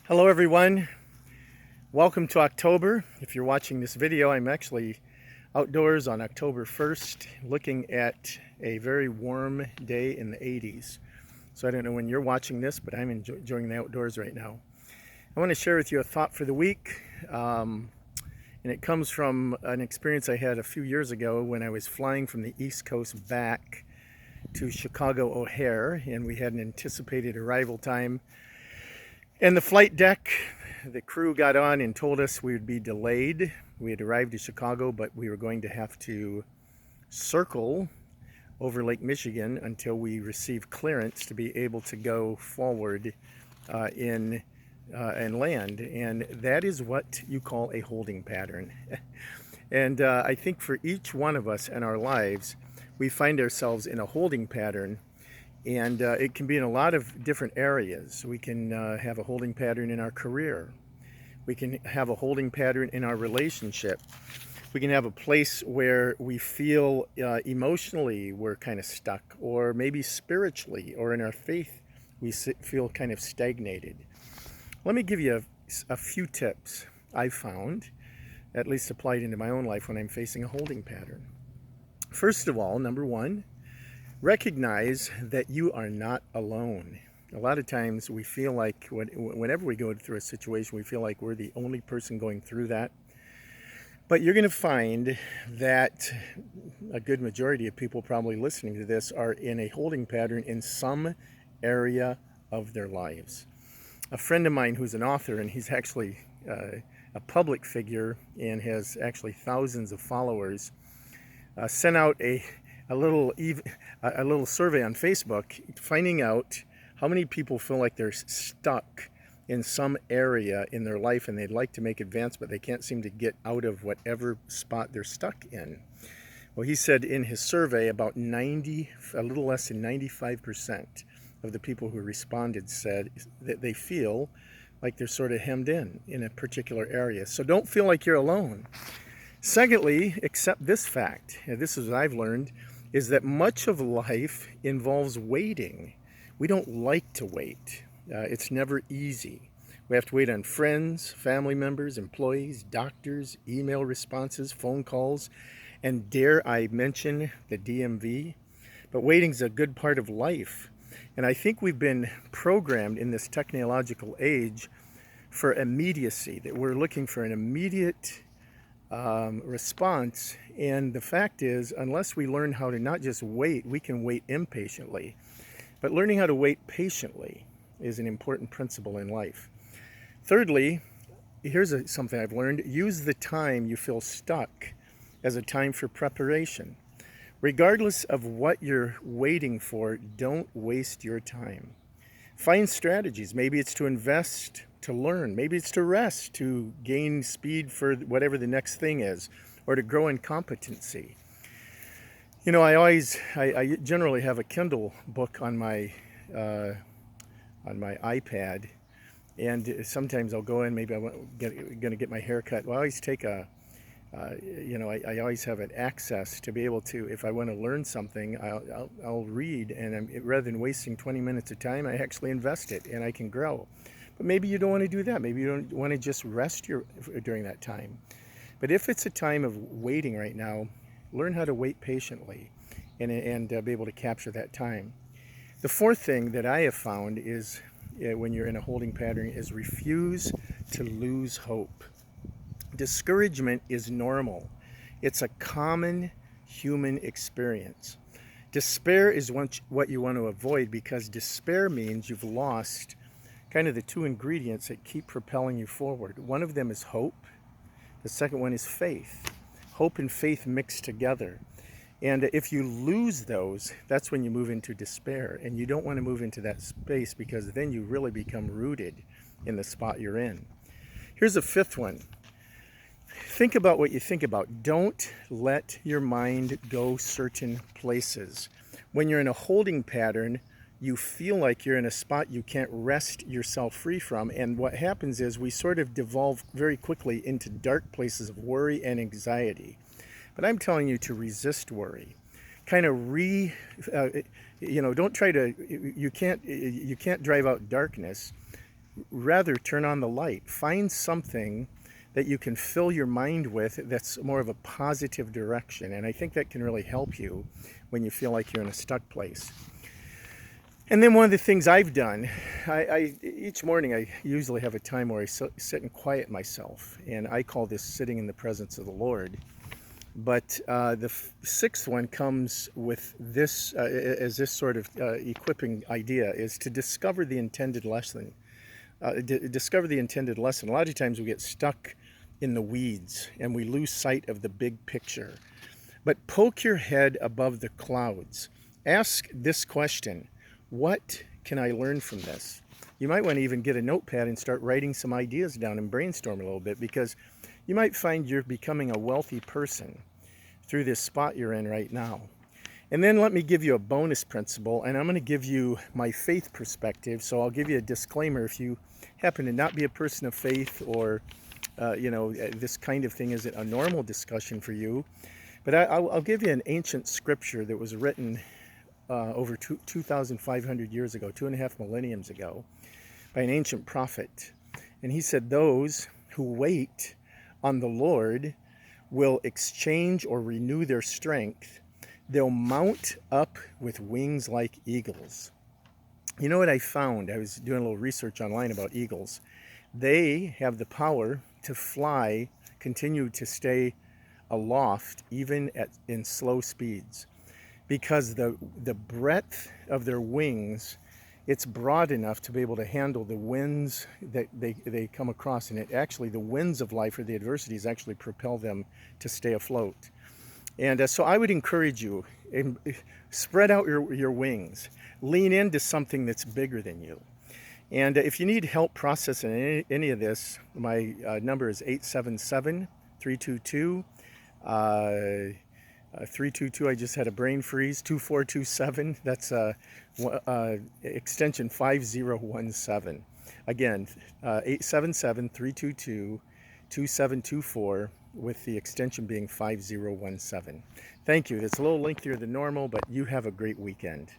Hello everyone, welcome to October. If you're watching this video, I'm actually outdoors on October 1st looking at a very warm day in the 80s. So I don't know when you're watching this, but I'm enjoying the outdoors right now. I want to share with you a thought for the week, and it comes from an experience I had a few years ago when I was flying from the East Coast back to Chicago O'Hare, and we had an anticipated arrival time. And the flight deck, the crew got on and told us we would be delayed. We had arrived to Chicago, but we were going to have to circle over Lake Michigan until we received clearance to be able to go forward and land. And that is what you call a holding pattern. And I think for each one of us in our lives, we find ourselves in a holding pattern. And it can be in a lot of different areas. We can have a holding pattern in our career. We can have a holding pattern in our relationship. We can have a place where we feel emotionally we're kind of stuck, or maybe spiritually, or in our faith we feel kind of stagnated. Let me give you a few tips I've found, at least applied into my own life when I'm facing a holding pattern. First of all, number one, recognize that you are not alone. A lot of times we feel like whenever we go through a situation, we feel like we're the only person going through that. But you're going to find that a good majority of people probably listening to this are in a holding pattern in some area of their lives. A friend of mine who's an author, and he's actually a public figure and has actually thousands of followers, sent out a little survey on Facebook, finding out how many people feel like they're stuck in some area in their life and they'd like to make advance, but they can't seem to get out of whatever spot they're stuck in. Well, he said in his survey about a little less than 95% of the people who responded said that they feel like they're sort of hemmed in a particular area. So don't feel like you're alone. Secondly, accept this fact, and this is what I've learned, is that much of life involves waiting. We don't like to wait. It's never easy. We have to wait on friends, family members, employees, doctors, email responses, phone calls, and dare I mention the DMV? But waiting's a good part of life. And I think we've been programmed in this technological age for immediacy, that we're looking for an immediate response. And the fact is, unless we learn how to not just wait, we can wait impatiently. But learning how to wait patiently is an important principle in life. Thirdly, here's something I've learned. Use the time you feel stuck as a time for preparation. Regardless of what you're waiting for, don't waste your time. Find strategies. Maybe it's to invest, to learn. Maybe it's to rest, to gain speed for whatever the next thing is, or to grow in competency. You know, I generally have a Kindle book on my iPad, and sometimes I'll go in. Maybe I'm going to get my hair cut. Well, I always take I always have an access to be able to, if I want to learn something, I'll read, and rather than wasting 20 minutes of time, I actually invest it, and I can grow. But maybe you don't want to do that. Maybe you don't want to just rest during that time. But if it's a time of waiting right now, learn how to wait patiently and be able to capture that time. The fourth thing that I have found is when you're in a holding pattern is refuse to lose hope. Discouragement is normal. It's a common human experience. Despair is what you want to avoid, because despair means you've lost kind of the two ingredients that keep propelling you forward. One of them is hope. The second one is faith. Hope and faith mixed together. And if you lose those, that's when you move into despair. And you don't want to move into that space, because then you really become rooted in the spot you're in. Here's a fifth one. Think about what you think about. Don't let your mind go certain places. When you're in a holding pattern, you feel like you're in a spot you can't wrest yourself free from. And what happens is we sort of devolve very quickly into dark places of worry and anxiety. But I'm telling you to resist worry. Kind of don't try to, you can't drive out darkness. rather turn on the light. Find something that you can fill your mind with that's more of a positive direction. And I think that can really help you when you feel like you're in a stuck place. And then one of the things I've done, each morning I usually have a time where I sit and quiet myself. And I call this sitting in the presence of the Lord. But the sixth one comes with this, as this sort of equipping idea, is to discover the intended lesson. Discover the intended lesson. A lot of times we get stuck in the weeds and we lose sight of the big picture. But poke your head above the clouds. Ask this question: what can I learn from this? You might want to even get a notepad and start writing some ideas down and brainstorm a little bit, because you might find you're becoming a wealthy person through this spot you're in right now. And then let me give you a bonus principle, and I'm going to give you my faith perspective. So I'll give you a disclaimer if you happen to not be a person of faith, or this kind of thing isn't a normal discussion for you. But I'll give you an ancient scripture that was written over 2,500 years ago, 2.5 millenniums ago, by an ancient prophet. And he said, "Those who wait on the Lord will exchange or renew their strength. They'll mount up with wings like eagles." You know what I found? I was doing a little research online about eagles. They have the power to fly, continue to stay aloft, even in slow speeds, because the breadth of their wings, it's broad enough to be able to handle the winds that they come across. And the winds of life, or the adversities, actually propel them to stay afloat. And so I would encourage you, spread out your wings, lean into something that's bigger than you. And if you need help processing any of this, my number is 877-322. 322, I just had a brain freeze, 2427, that's extension 5017. Again, 877-322-2724, with the extension being 5017. Thank you. That's a little lengthier than normal, but you have a great weekend.